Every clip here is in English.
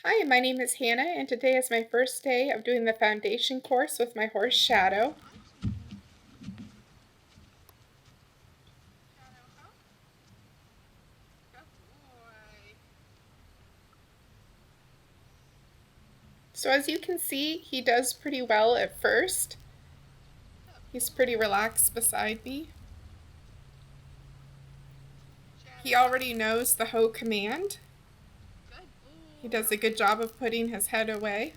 Hi, my name is Hannah, and today is my first day of doing the foundation course with my horse Shadow. So as you can see, he does pretty well at first. He's pretty relaxed beside me. He already knows the Ho command. He does a good job of putting his head away.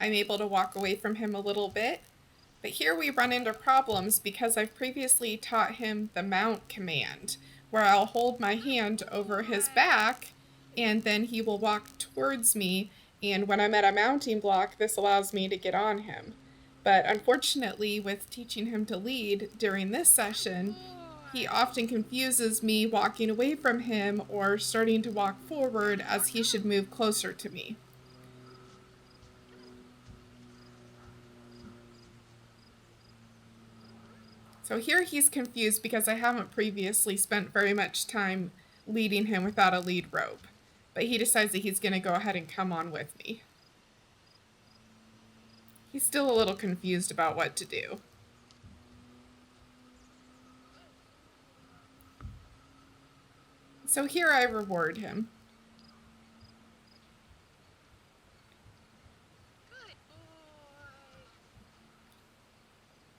I'm able to walk away from him a little bit. But here we run into problems because I've previously taught him the mount command, where I'll hold my hand over his back and then he will walk towards me. And when I'm at a mounting block, this allows me to get on him. But unfortunately, with teaching him to lead during this session, he often confuses me walking away from him or starting to walk forward as he should move closer to me. So here he's confused because I haven't previously spent very much time leading him without a lead rope. But he decides that he's going to go ahead and come on with me. He's still a little confused about what to do. So here I reward him.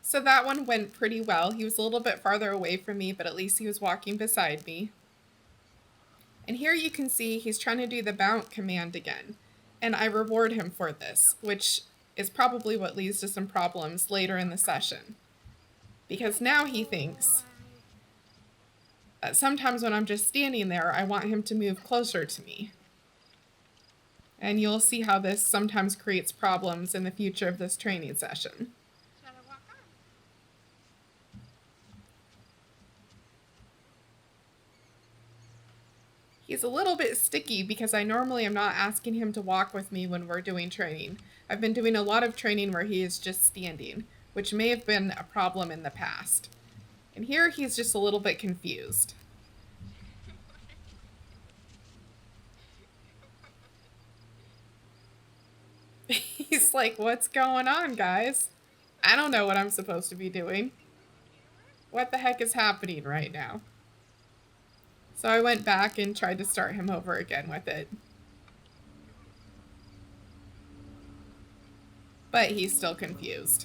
So that one went pretty well. He was a little bit farther away from me, but at least he was walking beside me. And here you can see he's trying to do the mount command again. And I reward him for this, which is probably what leads to some problems later in the session. Because now he thinks that sometimes when I'm just standing there, I want him to move closer to me. And you'll see how this sometimes creates problems in the future of this training session. He's a little bit sticky because I normally am not asking him to walk with me when we're doing training. I've been doing a lot of training where he is just standing, which may have been a problem in the past. And here he's just a little bit confused. He's like, what's going on, guys? I don't know what I'm supposed to be doing. What the heck is happening right now? So I went back and tried to start him over again with it. But he's still confused.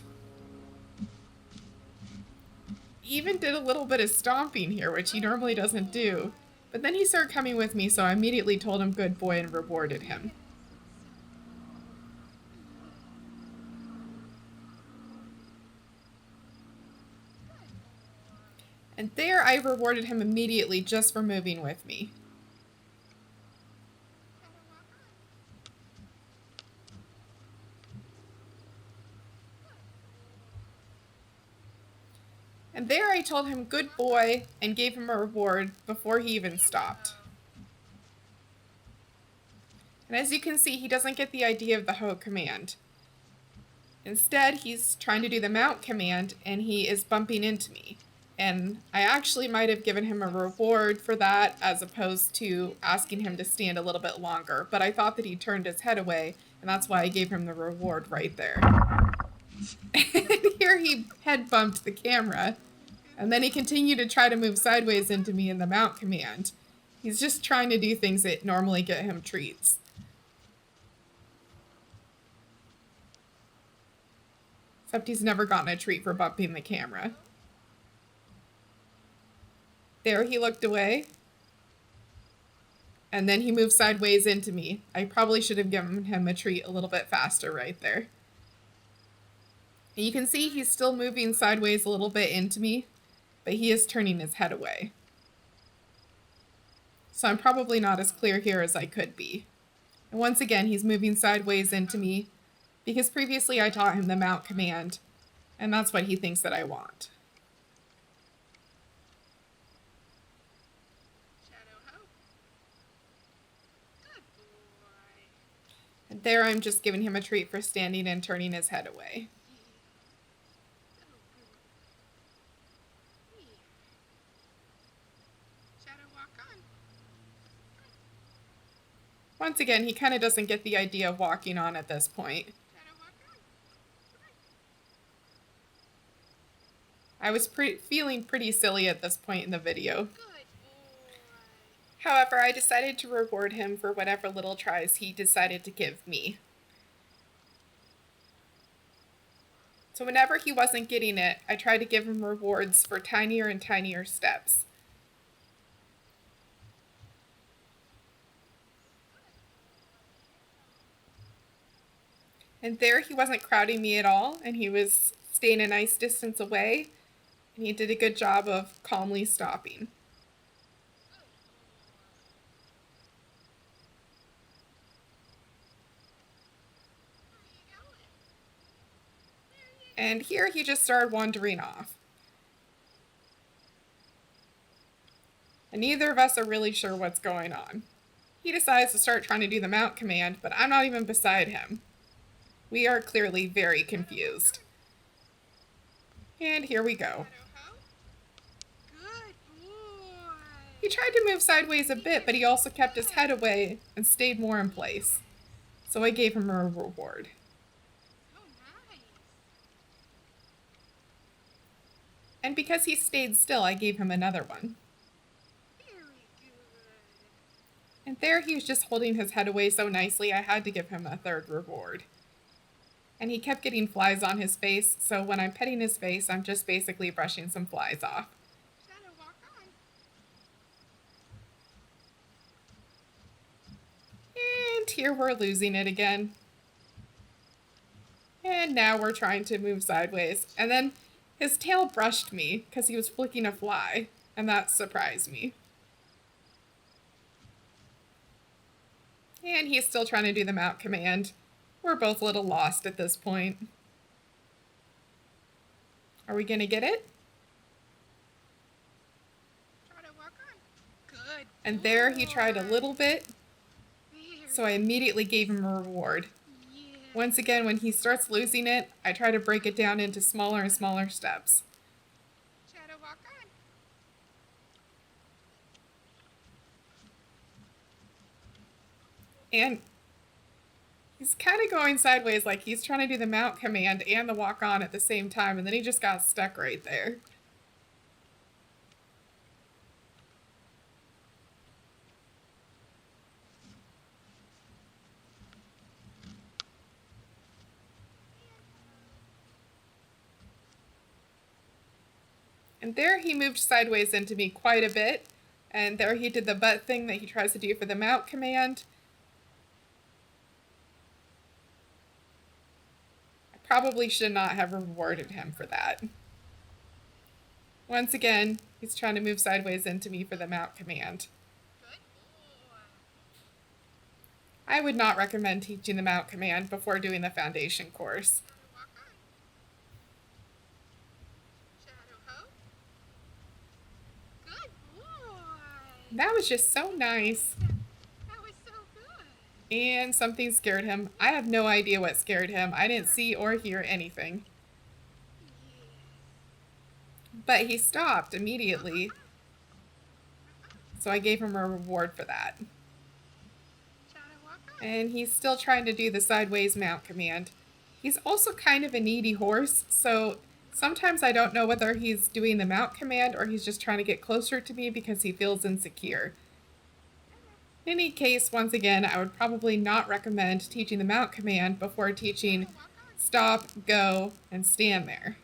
He even did a little bit of stomping here, which he normally doesn't do. But then he started coming with me, so I immediately told him good boy and rewarded him. And there I rewarded him immediately just for moving with me. And there I told him good boy and gave him a reward before he even stopped. And as you can see, he doesn't get the idea of the Ho command. Instead, he's trying to do the mount command and he is bumping into me. And I actually might have given him a reward for that as opposed to asking him to stand a little bit longer. But I thought that he turned his head away, and that's why I gave him the reward right there. And here he head bumped the camera, and then he continued to try to move sideways into me in the mount command. He's just trying to do things that normally get him treats. Except he's never gotten a treat for bumping the camera. There he looked away. And then he moved sideways into me. I probably should have given him a treat a little bit faster right there. And you can see he's still moving sideways a little bit into me, but he is turning his head away. So I'm probably not as clear here as I could be. And once again, he's moving sideways into me because previously I taught him the mount command, and that's what he thinks that I want. And there I'm just giving him a treat for standing and turning his head away. Once again, he kind of doesn't get the idea of walking on at this point. I was feeling pretty silly at this point in the video. However, I decided to reward him for whatever little tries he decided to give me. So whenever he wasn't getting it, I tried to give him rewards for tinier and tinier steps. And there he wasn't crowding me at all, and he was staying a nice distance away, and he did a good job of calmly stopping. And here he just started wandering off. And neither of us are really sure what's going on. He decides to start trying to do the mount command, but I'm not even beside him. We are clearly very confused. And here we go. He tried to move sideways a bit, but he also kept his head away and stayed more in place. So I gave him a reward. And because he stayed still, I gave him another one. And there he was just holding his head away so nicely, I had to give him a third reward. And he kept getting flies on his face, so when I'm petting his face, I'm just basically brushing some flies off. And here we're losing it again. And now we're trying to move sideways. And then his tail brushed me because he was flicking a fly, and that surprised me. And he's still trying to do the mount command. We're both a little lost at this point. Are we gonna get it? Good. And there he tried a little bit, so I immediately gave him a reward. Yeah. Once again, when he starts losing it, I try to break it down into smaller and smaller steps. Shadow walk on. And he's kind of going sideways, like he's trying to do the mount command and the walk on at the same time, and then he just got stuck right there. And there he moved sideways into me quite a bit, and there he did the butt thing that he tries to do for the mount command. Probably should not have rewarded him for that. Once again, he's trying to move sideways into me for the mount command. Good boy. I would not recommend teaching the mount command before doing the foundation course. Shadow walk on. Shadow ho. Good boy. That was just so nice. That was so good. And something scared him. I have no idea what scared him. I didn't see or hear anything. But he stopped immediately, so I gave him a reward for that. Shadow walk on. And he's still trying to do the sideways mount command. He's also kind of a needy horse, so sometimes I don't know whether he's doing the mount command or he's just trying to get closer to me because he feels insecure. In any case, once again, I would probably not recommend teaching the mount command before teaching stop, go, and stand there.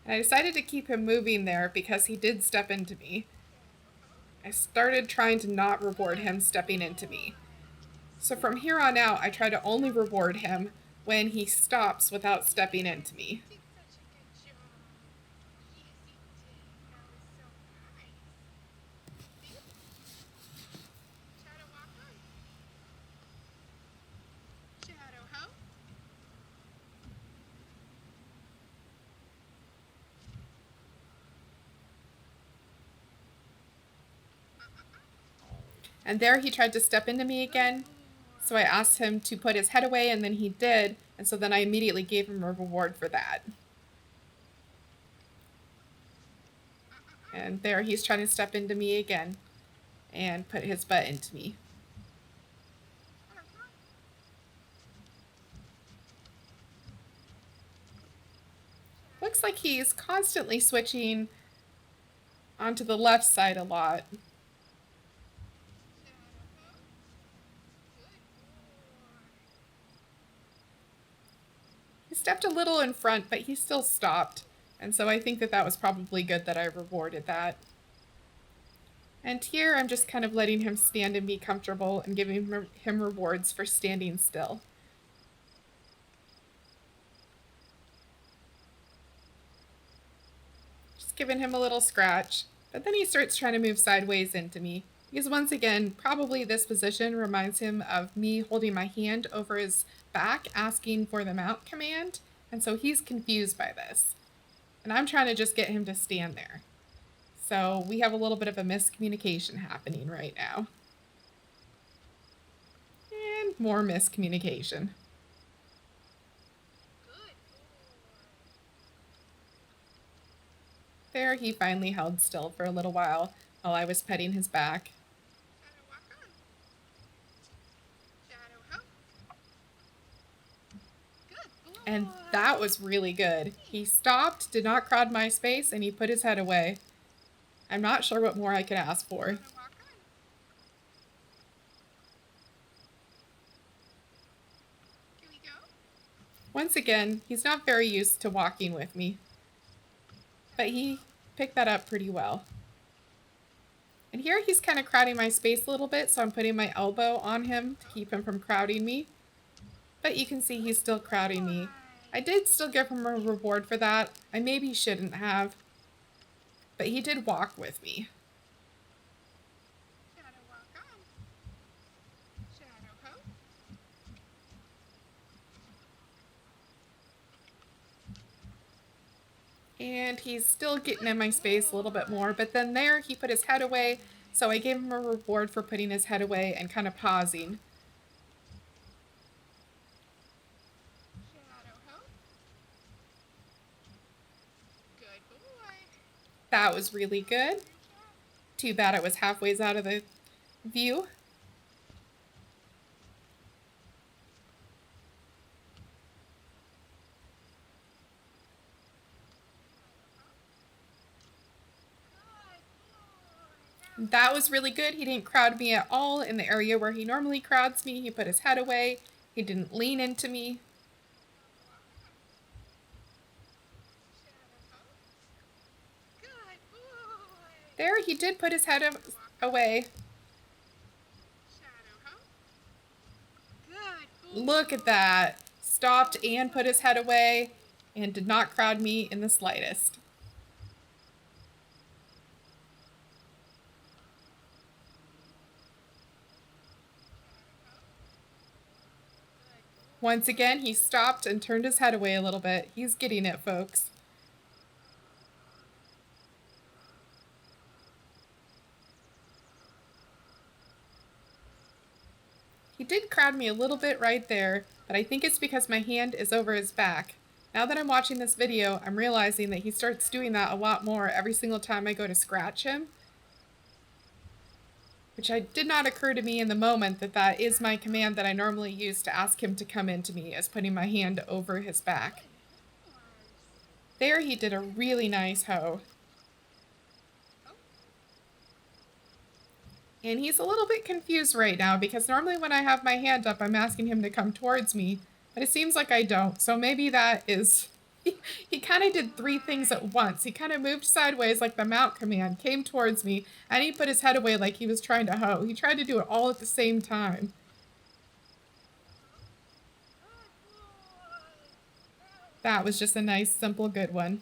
And I decided to keep him moving there because he did step into me. I started trying to not reward him stepping into me. So from here on out, I try to only reward him when he stops without stepping into me. You did such a good job. Yes, you did. That was so nice. Shadow walk on. Shadow ho. And there he tried to step into me again, So I asked him to put his head away, and then he did. And so then I immediately gave him a reward for that. And there he's trying to step into me again and put his butt into me. Looks like he's constantly switching onto the left side a lot. He stepped a little in front, but he still stopped. And so I think that that was probably good that I rewarded that. And here I'm just kind of letting him stand and be comfortable and giving him rewards for standing still. Just giving him a little scratch. But then he starts trying to move sideways into me. Because once again, probably this position reminds him of me holding my hand over his back asking for the mount command. And so he's confused by this. And I'm trying to just get him to stand there. So we have a little bit of a miscommunication happening right now. And more miscommunication. There, he finally held still for a little while I was petting his back. And that was really good. He stopped, did not crowd my space, and he put his head away. I'm not sure what more I could ask for. Once again, he's not very used to walking with me, but he picked that up pretty well. And here he's kind of crowding my space a little bit, so I'm putting my elbow on him to keep him from crowding me. But you can see he's still crowding me. I did still give him a reward for that. I maybe shouldn't have, but he did walk with me. And he's still getting in my space a little bit more, but then there he put his head away, so I gave him a reward for putting his head away and kind of pausing. That was really good. Too bad it was halfway out of the view. That was really good. He didn't crowd me at all in the area where he normally crowds me. He put his head away. He didn't lean into me. There, he did put his head away. Look at that. Stopped and put his head away and did not crowd me in the slightest. Once again, he stopped and turned his head away a little bit. He's getting it, folks. He did crowd me a little bit right there, but I think it's because my hand is over his back. Now that I'm watching this video, I'm realizing that he starts doing that a lot more every single time I go to scratch him. Which did not occur to me in the moment that that is my command that I normally use to ask him to come into me, as putting my hand over his back. There he did a really nice hoe. And he's a little bit confused right now because normally when I have my hand up, I'm asking him to come towards me, but it seems like I don't. So maybe that is, he kind of did three things at once. He kind of moved sideways like the mount command, came towards me, and he put his head away like he was trying to hoe. He tried to do it all at the same time. That was just a nice, simple, good one.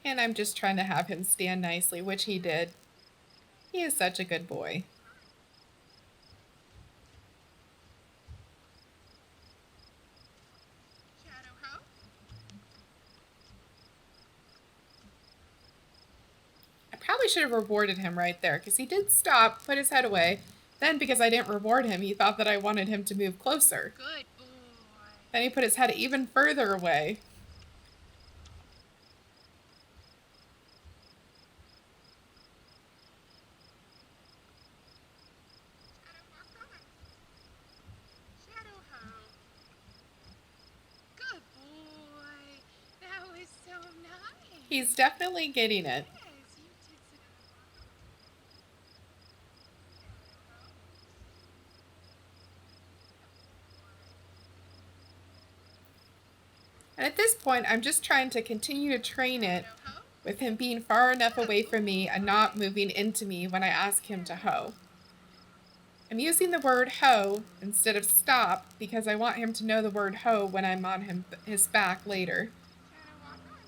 And I'm just trying to have him stand nicely, which he did. He is such a good boy. should have rewarded him right there, because he did stop, put his head away. Then, because I didn't reward him, he thought that I wanted him to move closer. Good boy. Then he put his head even further away. Shadow walk on. Shadow Ho. Good boy. That was so nice. He's definitely getting it. Yes, you did sit on a walk on. And at this point, I'm just trying to continue to train it Shadow Ho. with him being far enough away from me and not moving into me when I ask him to hoe. I'm using the word hoe instead of stop because I want him to know the word hoe when I'm on his back later. Shadow walk on.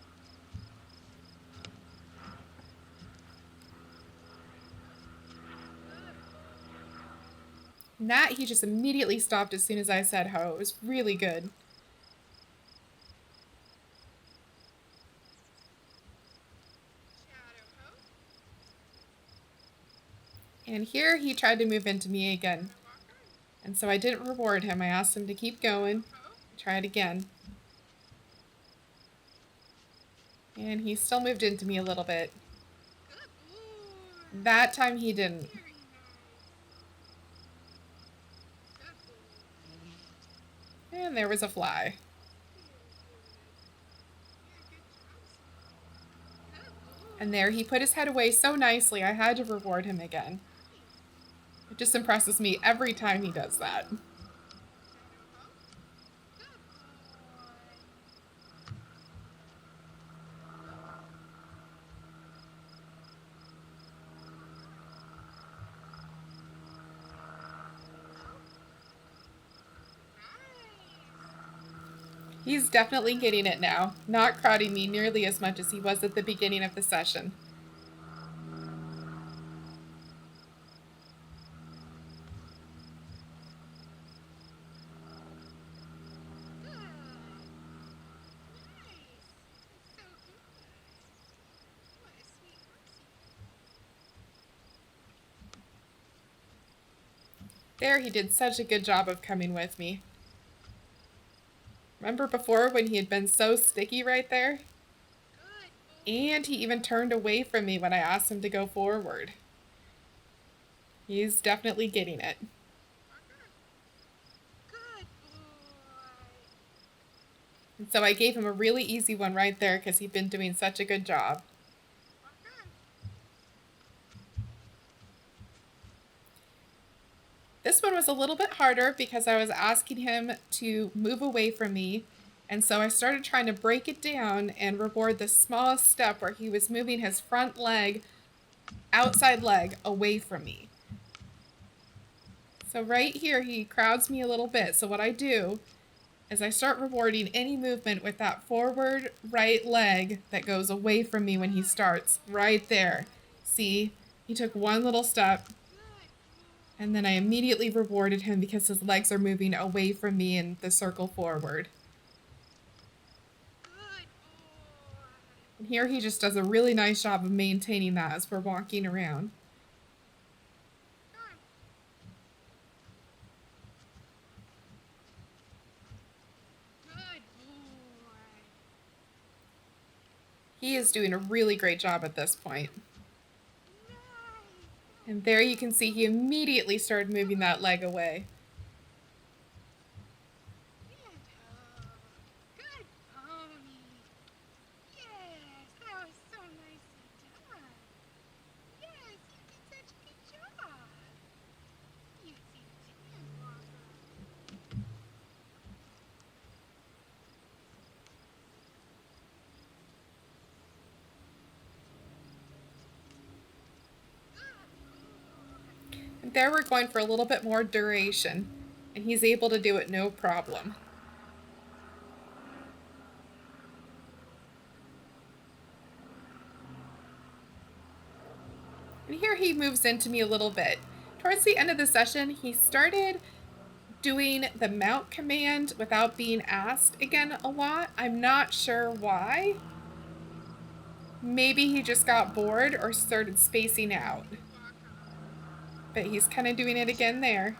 And that he just immediately stopped as soon as I said hoe. It was really good. Shadow Ho. And here he tried to move into me again. Shadow walk on. And so I didn't reward him. I asked him to keep going. Ho. Try it again. And he still moved into me a little bit. Good boy. That time he didn't. Very nice. Good boy. And there was a fly. And there he put his head away so nicely, I had to reward him again. It just impresses me every time he does that. He's definitely getting it now, not crowding me nearly as much as he was at the beginning of the session. There, he did such a good job of coming with me. Remember before when he had been so sticky right there? And he even turned away from me when I asked him to go forward. He's definitely getting it. Good boy. And so I gave him a really easy one right there because he'd been doing such a good job. This one was a little bit harder because I was asking him to move away from me. And so I started trying to break it down and reward the smallest step where he was moving his front leg, outside leg, away from me. So right here, he crowds me a little bit. So what I do is I start rewarding any movement with that forward right leg that goes away from me when he starts. Right there. See? He took one little step. And then I immediately rewarded him because his legs are moving away from me in the circle forward. And here he just does a really nice job of maintaining that as we're walking around. He is doing a really great job at this point. And there you can see he immediately started moving that leg away. Good pony. Yes, that was so nicely done. Yes, you did such a good job. You see the tan walker. And there we're going for a little bit more duration. And he's able to do it no problem. And here he moves into me a little bit. Towards the end of the session, he started doing the mount command without being asked again a lot. I'm not sure why. Maybe he just got bored or started spacing out. But he's kind of doing it again there.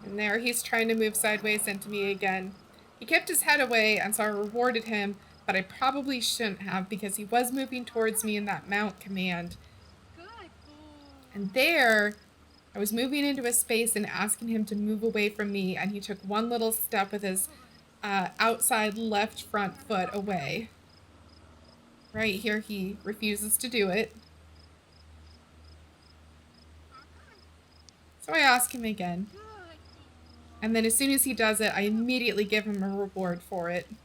And there he's trying to move sideways into me again. He kept his head away, and so I rewarded him, but I probably shouldn't have because he was moving towards me in that mount command. Good boy. And there, I was moving into a space and asking him to move away from me, and he took one little step with his outside left front foot away. Right here, he refuses to do it. So I ask him again. Good boy. And then as soon as he does it, I immediately give him a reward for it. Good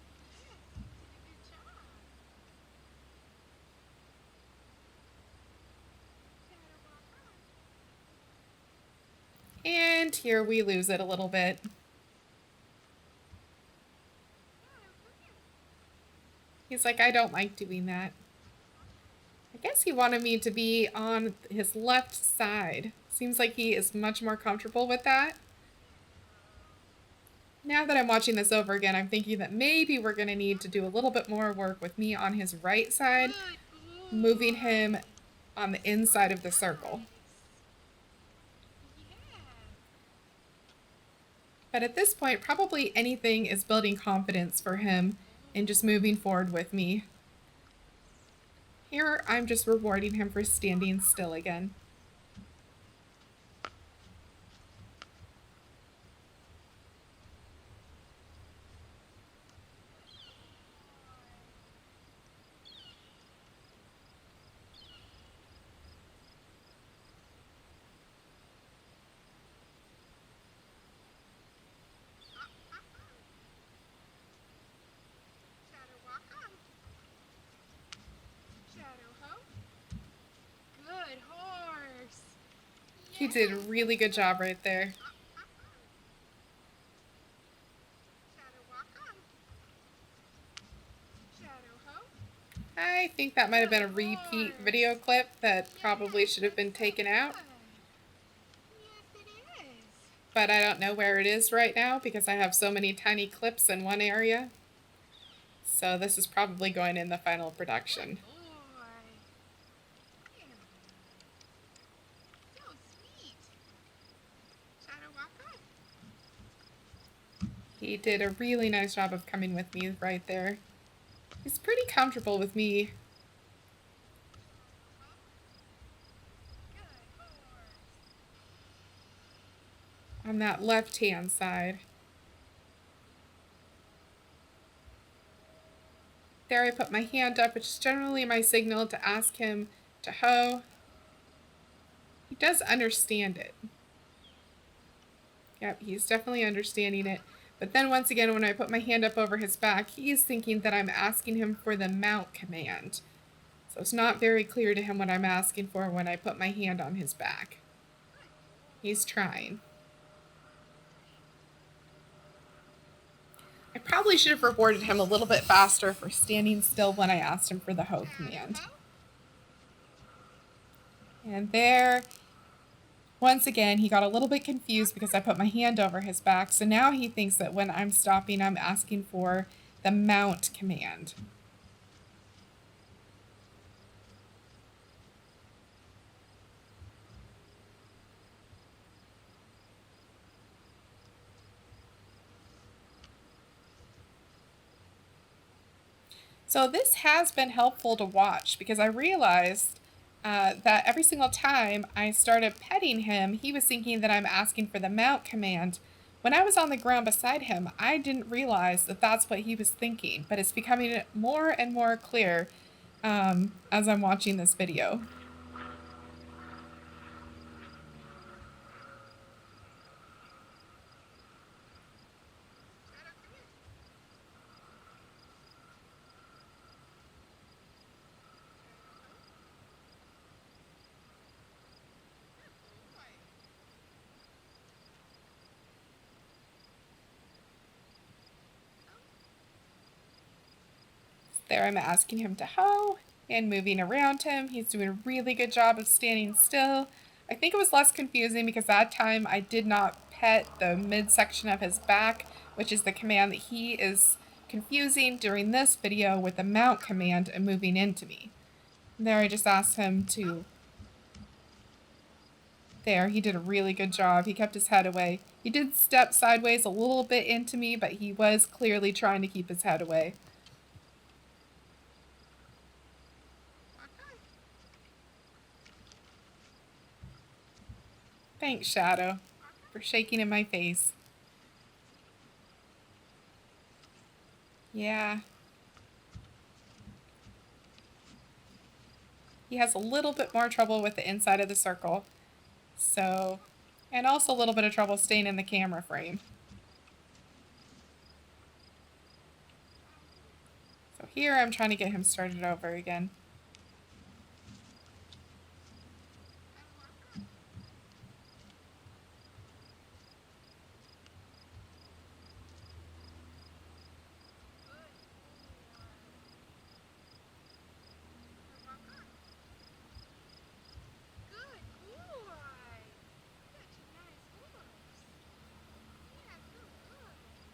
job. Gotta walk on. And here we lose it a little bit. He's like, I don't like doing that. I guess he wanted me to be on his left side. Seems like he is much more comfortable with that. Now that I'm watching this over again, I'm thinking that maybe we're going to need to do a little bit more work with me on his right side, Good boy. moving him on the inside of the circle. Yeah. But at this point, probably anything is building confidence for him and just moving forward with me. Here, I'm just rewarding him for standing still again. Shadow walk on. Shadow ho. Good horse. He did a really good job right there. Shadow walk on. Shadow ho. I think that might have been a repeat video clip that probably should have been taken out. Yes, it is. But I don't know where it is right now because I have so many tiny clips in one area. So this is probably going in the final production. Boy. Yeah. So sweet. Shadow walk on. He did a really nice job of coming with me right there. He's pretty comfortable with me. Good horse. On that left-hand side. There I put my hand up, which is generally my signal to ask him to hoe. He does understand it. Yep, he's definitely understanding it. But then once again, when I put my hand up over his back, he's thinking that I'm asking him for the mount command. So it's not very clear to him what I'm asking for when I put my hand on his back. He's trying. I probably should have rewarded him a little bit faster for standing still when I asked him for the hoe command. And there, once again, he got a little bit confused because I put my hand over his back. So now he thinks that when I'm stopping, I'm asking for the mount command. So this has been helpful to watch because I realized that every single time I started petting him, he was thinking that I'm asking for the mount command. When I was on the ground beside him, I didn't realize that that's what he was thinking, but it's becoming more and more clear as I'm watching this video. Shadow, come here. Good boy. There I'm asking him to hoe and moving around him. He's doing a really good job of standing still. I think it was less confusing because that time I did not pet the midsection of his back, which is the command that he is confusing during this video with the mount command and moving into me. There I just asked him to... There, he did a really good job. He kept his head away. He did step sideways a little bit into me, but he was clearly trying to keep his head away. Thanks, Shadow, for shaking in my face. Yeah. He has a little bit more trouble with the inside of the circle. So, and also a little bit of trouble staying in the camera frame. So here I'm trying to get him started over again.